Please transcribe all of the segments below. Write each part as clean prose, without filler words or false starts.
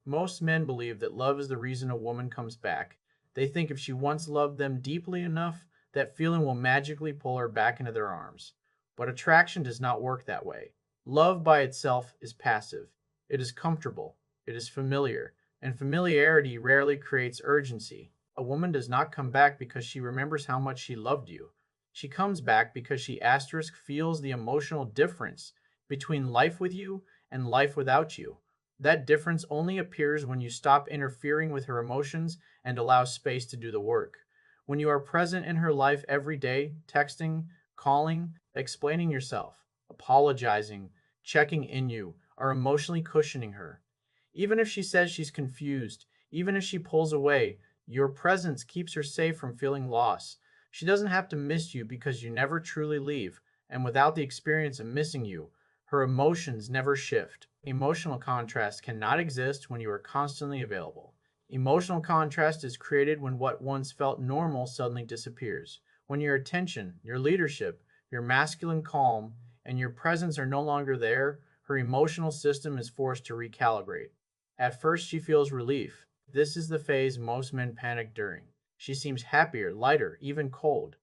Most men believe that love is the reason a woman comes back. They think if she once loved them deeply enough, that feeling will magically pull her back into their arms. But attraction does not work that way. Love by itself is passive. It is comfortable. It is familiar. And familiarity rarely creates urgency. A woman does not come back because she remembers how much she loved you. She comes back because she asterisk feels the emotional difference between life with you and life without you. That difference only appears when you stop interfering with her emotions and allow space to do the work. When you are present in her life every day, texting, calling, explaining yourself, apologizing, checking in you, are emotionally cushioning her. Even if she says she's confused, even if she pulls away, your presence keeps her safe from feeling lost. She doesn't have to miss you because you never truly leave, and without the experience of missing you, her emotions never shift. Emotional contrast cannot exist when you are constantly available. Emotional contrast is created when what once felt normal suddenly disappears. When your attention, your leadership, your masculine calm, and your presence are no longer there, her emotional system is forced to recalibrate. At first, she feels relief. This is the phase most men panic during. She seems happier, lighter, even cold.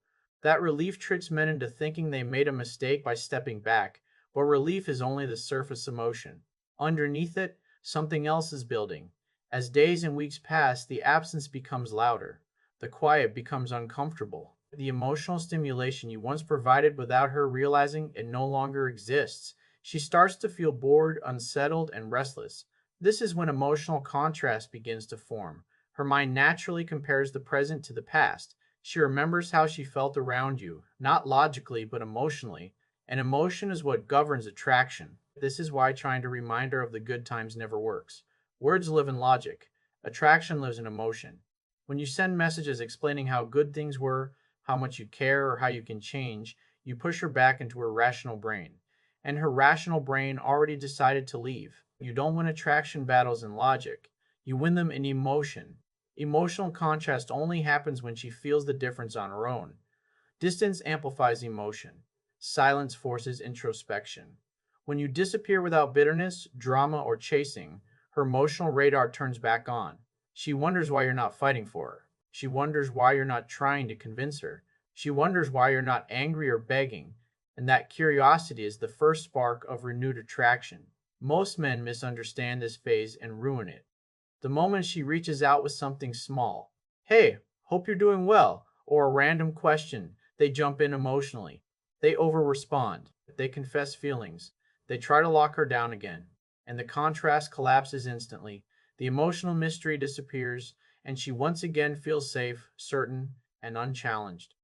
That relief tricks men into thinking they made a mistake by stepping back, but relief is only the surface emotion. Underneath it, something else is building. As days and weeks pass, the absence becomes louder. The quiet becomes uncomfortable. The emotional stimulation you once provided without her realizing it no longer exists. She starts to feel bored, unsettled, and restless. This is when emotional contrast begins to form. Her mind naturally compares the present to the past. She remembers how she felt around you, not logically, but emotionally. And emotion is what governs attraction. This is why trying to remind her of the good times never works. Words live in logic. Attraction lives in emotion. When you send messages explaining how good things were, how much you care, or how you can change, you push her back into her rational brain. And her rational brain already decided to leave. You don't win attraction battles in logic. You win them in emotion. Emotional contrast only happens when she feels the difference on her own. Distance amplifies emotion. Silence forces introspection. When you disappear without bitterness, drama, or chasing, her emotional radar turns back on. She wonders why you're not fighting for her. She wonders why you're not trying to convince her. She wonders why you're not angry or begging. And that curiosity is the first spark of renewed attraction. Most men misunderstand this phase and ruin it. The moment she reaches out with something small, hey, hope you're doing well, or a random question, they jump in emotionally. They over-respond. They confess feelings. They try to lock her down again. And the contrast collapses instantly. The emotional mystery disappears, and she once again feels safe, certain, and unchallenged.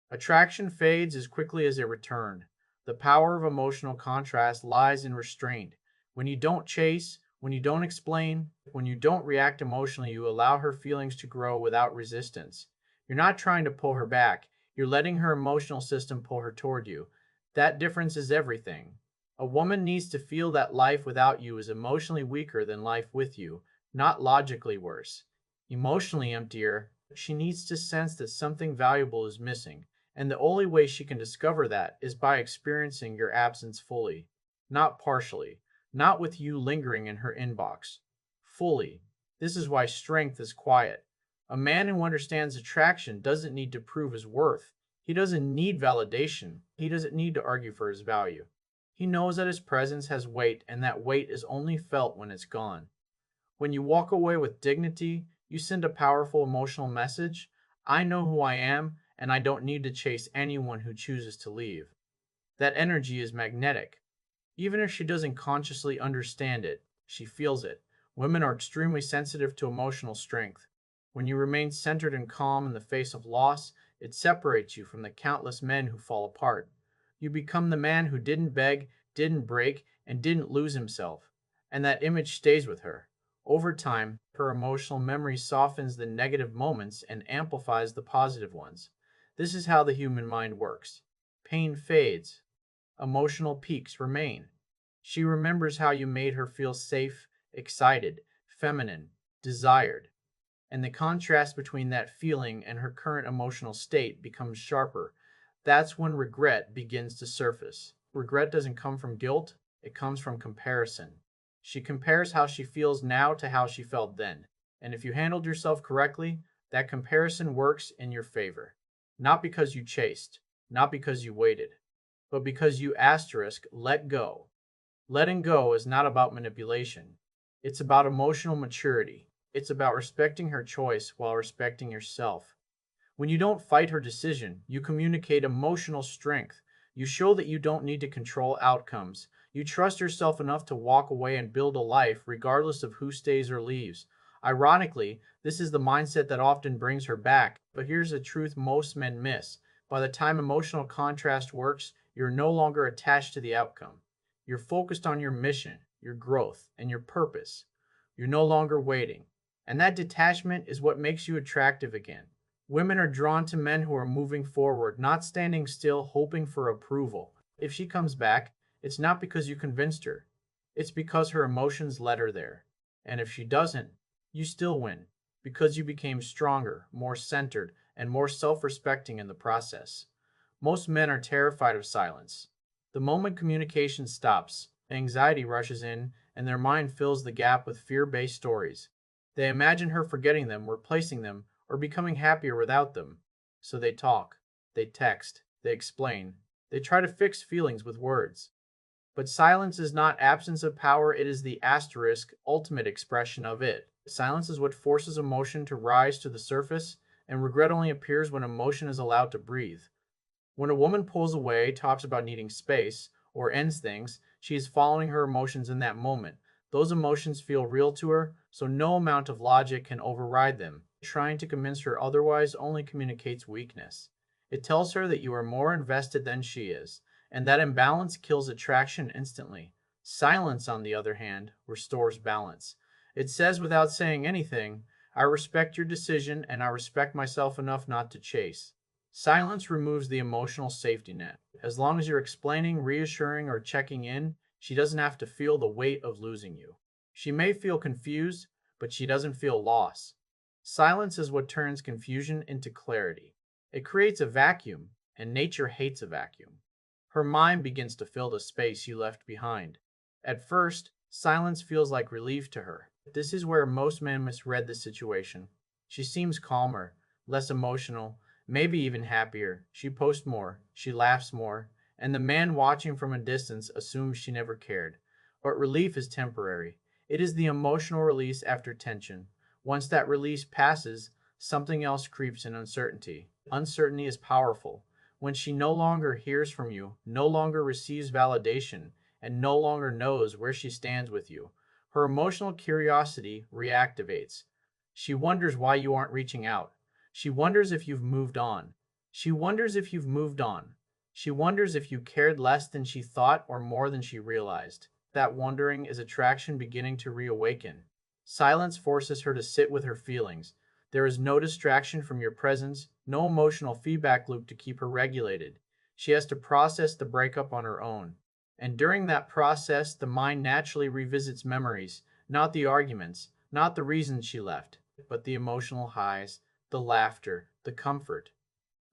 Attraction fades as quickly as it returned. The power of emotional contrast lies in restraint. When you don't chase, when you don't explain, when you don't react emotionally, you allow her feelings to grow without resistance. You're not trying to pull her back, you're letting her emotional system pull her toward you. That difference is everything. A woman needs to feel that life without you is emotionally weaker than life with you, not logically worse. Emotionally emptier, she needs to sense that something valuable is missing. And the only way she can discover that is by experiencing your absence fully, not partially, not with you lingering in her inbox. Fully. This is why strength is quiet. A man who understands attraction doesn't need to prove his worth. He doesn't need validation. He doesn't need to argue for his value. He knows that his presence has weight, and that weight is only felt when it's gone. When you walk away with dignity, you send a powerful emotional message. I know who I am, and I don't need to chase anyone who chooses to leave. That energy is magnetic. Even if she doesn't consciously understand it, she feels it. Women are extremely sensitive to emotional strength. When you remain centered and calm in the face of loss, it separates you from the countless men who fall apart. You become the man who didn't beg, didn't break, and didn't lose himself. And that image stays with her. Over time, her emotional memory softens the negative moments and amplifies the positive ones. This is how the human mind works. Pain fades, emotional peaks remain. She remembers how you made her feel safe, excited, feminine, desired. And the contrast between that feeling and her current emotional state becomes sharper. That's when regret begins to surface. Regret doesn't come from guilt, it comes from comparison. She compares how she feels now to how she felt then. And if you handled yourself correctly, that comparison works in your favor. Not because you chased, not because you waited, but because you let go. Letting go is not about manipulation. It's about emotional maturity. It's about respecting her choice while respecting yourself. When you don't fight her decision, you communicate emotional strength. You show that you don't need to control outcomes. You trust yourself enough to walk away and build a life regardless of who stays or leaves. Ironically, this is the mindset that often brings her back. But here's the truth most men miss. By the time emotional contrast works, you're no longer attached to the outcome. You're focused on your mission, your growth, and your purpose. You're no longer waiting. And that detachment is what makes you attractive again. Women are drawn to men who are moving forward, not standing still, hoping for approval. If she comes back, it's not because you convinced her. It's because her emotions led her there. And if she doesn't, you still win, because you became stronger, more centered, and more self-respecting in the process. Most men are terrified of silence. The moment communication stops, anxiety rushes in, and their mind fills the gap with fear-based stories. They imagine her forgetting them, replacing them, or becoming happier without them. So they talk, they text, they explain, they try to fix feelings with words. But silence is not absence of power, it is the ultimate expression of it. Silence is what forces emotion to rise to the surface, and regret only appears when emotion is allowed to breathe. When a woman pulls away, talks about needing space, or ends things, she is following her emotions in that moment. Those emotions feel real to her, so no amount of logic can override them. Trying to convince her otherwise only communicates weakness. It tells her that you are more invested than she is, and that imbalance kills attraction instantly. Silence, on the other hand, restores balance. It says without saying anything, I respect your decision and I respect myself enough not to chase. Silence removes the emotional safety net. As long as you're explaining, reassuring, or checking in, she doesn't have to feel the weight of losing you. She may feel confused, but she doesn't feel loss. Silence is what turns confusion into clarity. It creates a vacuum, and nature hates a vacuum. Her mind begins to fill the space you left behind. At first, silence feels like relief to her. This is where most men misread the situation. She seems calmer, less emotional, maybe even happier. She posts more, she laughs more, and the man watching from a distance assumes she never cared. But relief is temporary. It is the emotional release after tension. Once that release passes, something else creeps in: uncertainty. Uncertainty is powerful. When she no longer hears from you, no longer receives validation, and no longer knows where she stands with you, her emotional curiosity reactivates. She wonders why you aren't reaching out. She wonders if you've moved on. She wonders if you've moved on. She wonders if you cared less than she thought or more than she realized. That wondering is attraction beginning to reawaken. Silence forces her to sit with her feelings. There is no distraction from your presence, no emotional feedback loop to keep her regulated. She has to process the breakup on her own. And during that process, the mind naturally revisits memories, not the arguments, not the reasons she left, but the emotional highs, the laughter, the comfort,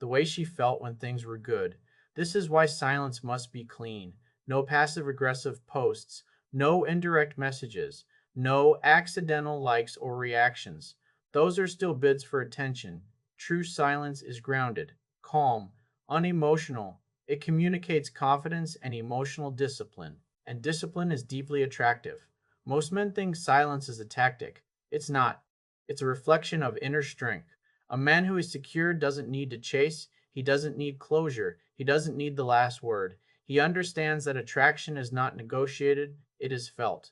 the way she felt when things were good. This is why silence must be clean. No passive aggressive posts, no indirect messages, no accidental likes or reactions. Those are still bids for attention. True silence is grounded, calm, unemotional. It communicates confidence and emotional discipline. And discipline is deeply attractive. Most men think silence is a tactic. It's not. It's a reflection of inner strength. A man who is secure doesn't need to chase. He doesn't need closure. He doesn't need the last word. He understands that attraction is not negotiated, it is felt.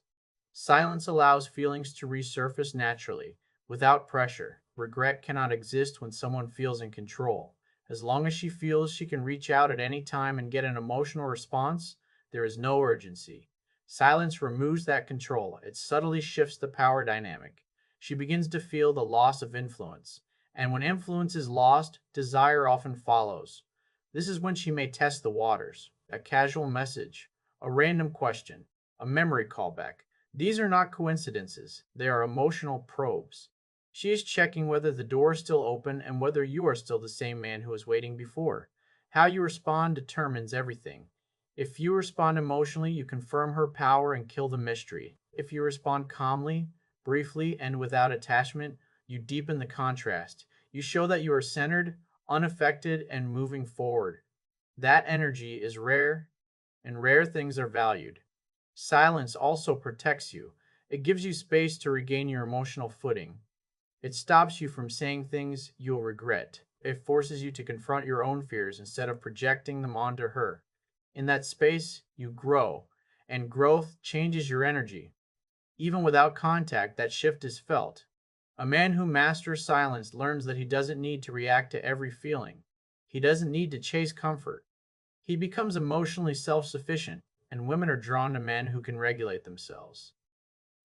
Silence allows feelings to resurface naturally, without pressure. Regret cannot exist when someone feels in control. As long as she feels she can reach out at any time and get an emotional response, there is no urgency. Silence removes that control. It subtly shifts the power dynamic. She begins to feel the loss of influence. And when influence is lost, desire often follows. This is when she may test the waters. A casual message, a random question, a memory callback. These are not coincidences. They are emotional probes. She is checking whether the door is still open and whether you are still the same man who was waiting before. How you respond determines everything. If you respond emotionally, you confirm her power and kill the mystery. If you respond calmly, briefly, and without attachment, you deepen the contrast. You show that you are centered, unaffected, and moving forward. That energy is rare, and rare things are valued. Silence also protects you. It gives you space to regain your emotional footing. It stops you from saying things you'll regret. It forces you to confront your own fears instead of projecting them onto her. In that space, you grow, and growth changes your energy. Even without contact, that shift is felt. A man who masters silence learns that he doesn't need to react to every feeling. He doesn't need to chase comfort. He becomes emotionally self sufficient, and women are drawn to men who can regulate themselves.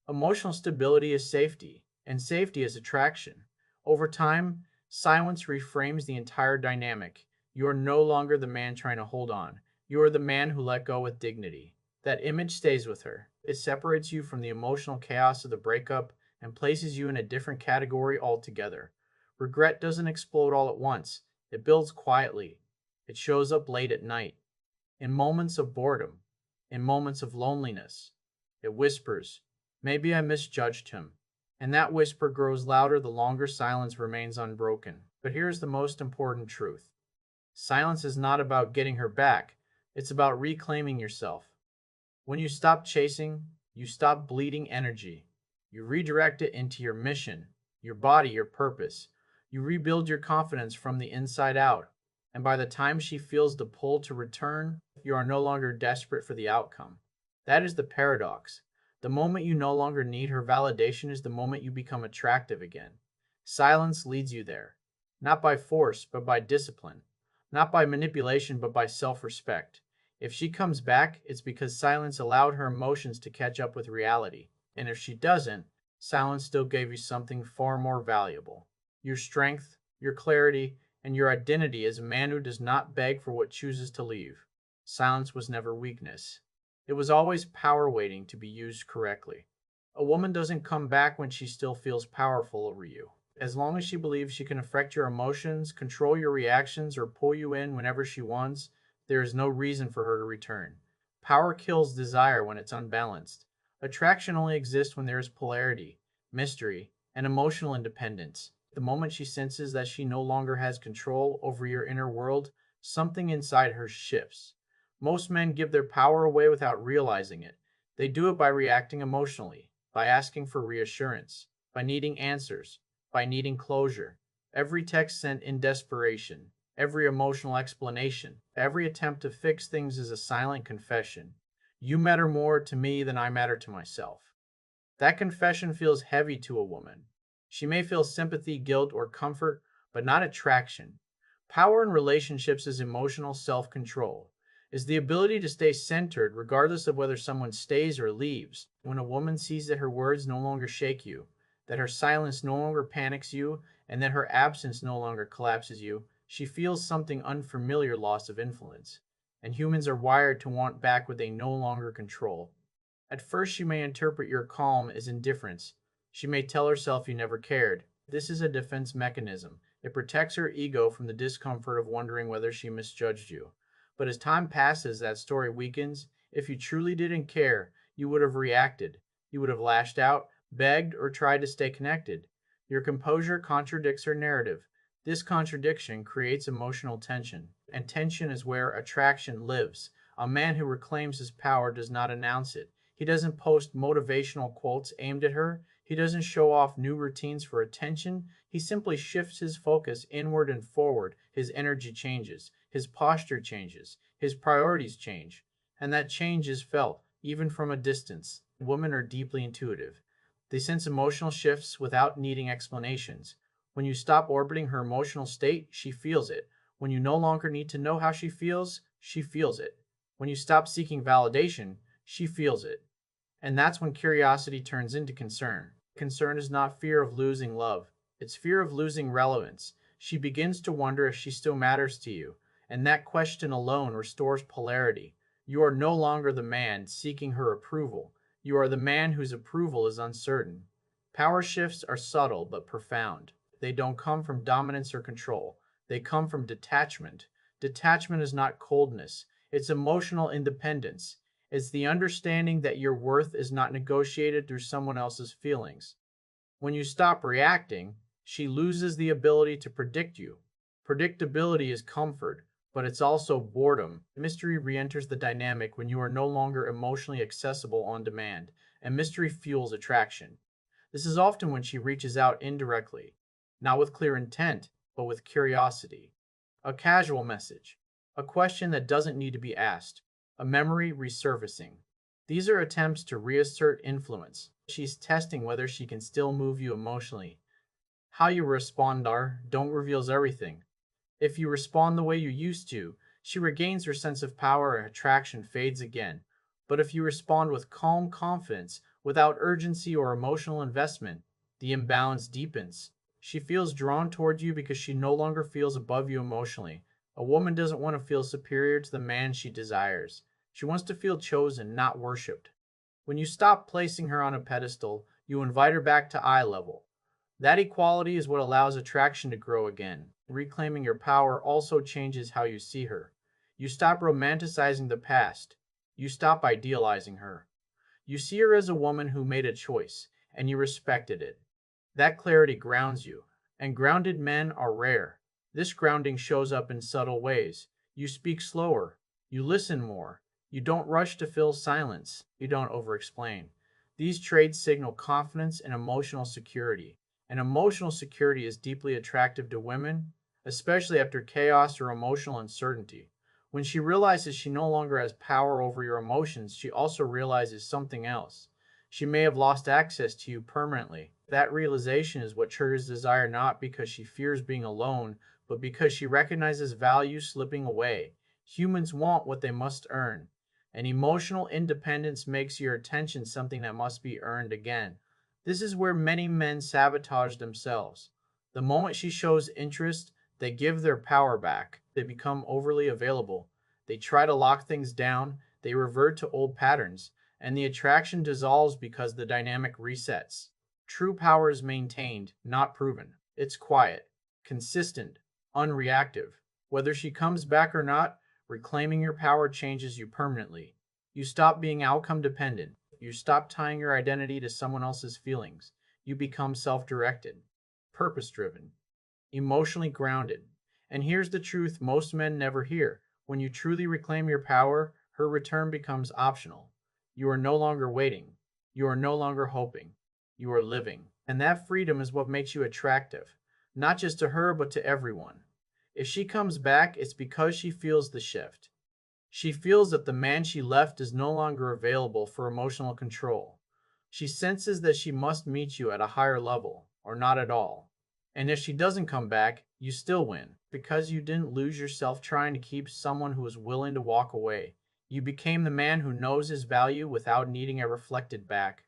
Emotional stability is safety, and safety is attraction. Over time, silence reframes the entire dynamic. You are no longer the man trying to hold on. You are the man who let go with dignity. That image stays with her. It separates you from the emotional chaos of the breakup and places you in a different category altogether. Regret doesn't explode all at once, it builds quietly. It shows up late at night, in moments of boredom, in moments of loneliness. It whispers, maybe I misjudged him. And that whisper grows louder the longer silence remains unbroken. But here's the most important truth: silence is not about getting her back, it's about reclaiming yourself. When you stop chasing, you stop bleeding energy. You redirect it into your mission, your body, your purpose. You rebuild your confidence from the inside out. And by the time she feels the pull to return, you are no longer desperate for the outcome. That is the paradox. The moment you no longer need her validation is the moment you become attractive again. Silence leads you there, not by force, but by discipline, not by manipulation, but by self respect. If she comes back, it's because silence allowed her emotions to catch up with reality. And if she doesn't, silence still gave you something far more valuable: your strength, your clarity, and your identity as a man who does not beg for what chooses to leave. Silence was never weakness. It was always power waiting to be used correctly. A woman doesn't come back when she still feels powerful over you. As long as she believes she can affect your emotions, control your reactions, or pull you in whenever she wants, there is no reason for her to return. Power kills desire when it's unbalanced. Attraction only exists when there is polarity, mystery, and emotional independence. The moment she senses that she no longer has control over your inner world, something inside her shifts. Most men give their power away without realizing it. They do it by reacting emotionally, by asking for reassurance, by needing answers, by needing closure. Every text sent in desperation, every emotional explanation, every attempt to fix things is a silent confession. You matter more to me than I matter to myself. That confession feels heavy to a woman. She may feel sympathy, guilt, or comfort, but not attraction. Power in relationships is emotional self control, is the ability to stay centered regardless of whether someone stays or leaves. When a woman sees that her words no longer shake you, that her silence no longer panics you, and that her absence no longer collapses you, she feels something unfamiliar: loss of influence. And humans are wired to want back what they no longer control. At first, she may interpret your calm as indifference. She may tell herself you never cared. This is a defense mechanism. It protects her ego from the discomfort of wondering whether she misjudged you. But as time passes, that story weakens. If you truly didn't care, you would have reacted. You would have lashed out, begged, or tried to stay connected. Your composure contradicts her narrative. This contradiction creates emotional tension, and tension is where attraction lives. A man who reclaims his power does not announce it. He doesn't post motivational quotes aimed at her. He doesn't show off new routines for attention. He simply shifts his focus inward and forward. His energy changes. His posture changes. His priorities change. And that change is felt, even from a distance. Women are deeply intuitive. They sense emotional shifts without needing explanations. When you stop orbiting her emotional state, she feels it. When you no longer need to know how she feels it. When you stop seeking validation, she feels it. And that's when curiosity turns into concern. Concern is not fear of losing love, it's fear of losing relevance. She begins to wonder if she still matters to you, and that question alone restores polarity. You are no longer the man seeking her approval. You are the man whose approval is uncertain. Power shifts are subtle but profound. They don't come from dominance or control, they come from detachment. Detachment is not coldness, It's emotional independence. It's the understanding that your worth is not negotiated through someone else's feelings. When you stop reacting, she loses the ability to predict you. Predictability is comfort, but it's also boredom. Mystery re enters the dynamic when you are no longer emotionally accessible on demand, and mystery fuels attraction. This is often when she reaches out indirectly, not with clear intent, but with curiosity. A casual message, a question that doesn't need to be asked, a memory resurfacing. These are attempts to reassert influence. She's testing whether she can still move you emotionally. How you respond are don't reveals everything. If you respond the way you used to, she regains her sense of power and attraction fades again. But if you respond with calm confidence, without urgency or emotional investment, the imbalance deepens. She feels drawn toward you because she no longer feels above you emotionally. A woman doesn't want to feel superior to the man she desires. She wants to feel chosen, not worshipped. When you stop placing her on a pedestal, you invite her back to eye level. That equality is what allows attraction to grow again. Reclaiming your power also changes how you see her. You stop romanticizing the past. You stop idealizing her. You see her as a woman who made a choice, and you respected it. That clarity grounds you, and grounded men are rare. This grounding shows up in subtle ways. You speak slower. You listen more. You don't rush to fill silence. You don't overexplain. These traits signal confidence and emotional security. And emotional security is deeply attractive to women, especially after chaos or emotional uncertainty. When she realizes she no longer has power over your emotions, she also realizes something else. She may have lost access to you permanently. That realization is what triggers desire, not because she fears being alone, but because she recognizes value slipping away. Humans want what they must earn. And emotional independence makes your attention something that must be earned again. This is where many men sabotage themselves. The moment she shows interest, they give their power back. They become overly available. They try to lock things down. They revert to old patterns. And the attraction dissolves because the dynamic resets. True power is maintained, not proven. It's quiet, consistent, unreactive. Whether she comes back or not, reclaiming your power changes you permanently. You stop being outcome dependent. You stop tying your identity to someone else's feelings. You become self directed, purpose driven, emotionally grounded. And here's the truth most men never hear: when you truly reclaim your power, her return becomes optional. You are no longer waiting. You are no longer hoping. You are living. And that freedom is what makes you attractive, not just to her, but to everyone. If she comes back, it's because she feels the shift. She feels that the man she left is no longer available for emotional control. She senses that she must meet you at a higher level, or not at all. And if she doesn't come back, you still win, because you didn't lose yourself trying to keep someone who was willing to walk away. You became the man who knows his value without needing it reflected back.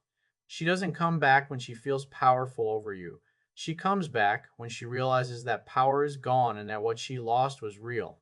She doesn't come back when she feels powerful over you. She comes back when she realizes that power is gone and that what she lost was real.